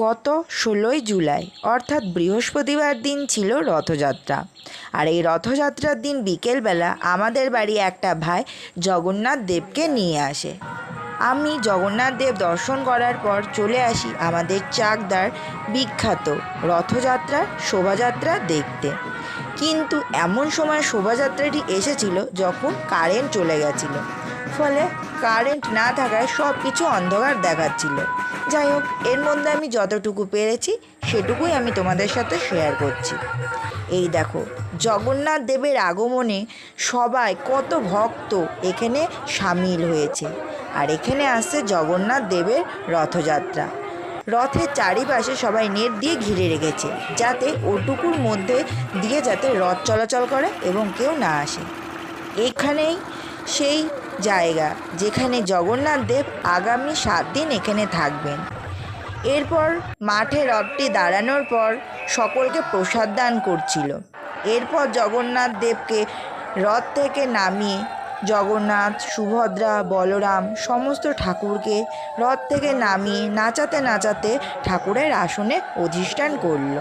গত 16ই জুলাই অর্থাৎ বৃহস্পতিবার দিন ছিল রথযাত্রা। আর এই রথযাত্রার দিন বিকেলবেলা আমাদের বাড়ি একটা ভাই জগন্নাথ দেবকে নিয়ে আসে। আমি জগন্নাথ দেব দর্শন করার পর চলে আসি আমাদের চাকদার বিখ্যাত রথযাত্রা শোভাযাত্রা দেখতে। কিন্তু এমন সময় শোভাযাত্রাটি এসেছিল যখন কারেন্ট চলে গেছিল, ফলে কারেন্ট না থাকায় সব কিছু অন্ধকার দেখাচ্ছিল। যাই হোক, এর মধ্যে আমি যতটুকু পেরেছি সেটুকুই আমি তোমাদের সাথে শেয়ার করছি। এই দেখো, জগন্নাথ দেবের আগমনে সবাই কত ভক্ত এখানে সামিল হয়েছে। আর এখানে আসছে জগন্নাথ দেবের রথযাত্রা। রথের চারিপাশে সবাই নেট দিয়ে ঘিরে রেখেছে, যাতে ওটুকুর মধ্যে দিয়ে যাতে রথ চলাচল করে এবং কেউ না আসে। এখানেই সেই জায়গা যেখানে জগন্নাথ দেব আগামী 7 দিন এখানে থাকবেন। এরপর মাঠে রথটি দাঁড়ানোর পর সকলকে প্রসাদ দান করছিল। এরপর জগন্নাথ দেবকে রথ থেকে নামিয়ে জগন্নাথ, সুভদ্রা, বলরাম সমস্ত ঠাকুরকে রথ থেকে নামিয়ে নাচাতে নাচাতে ঠাকুরের আসনে অধিষ্ঠান করল।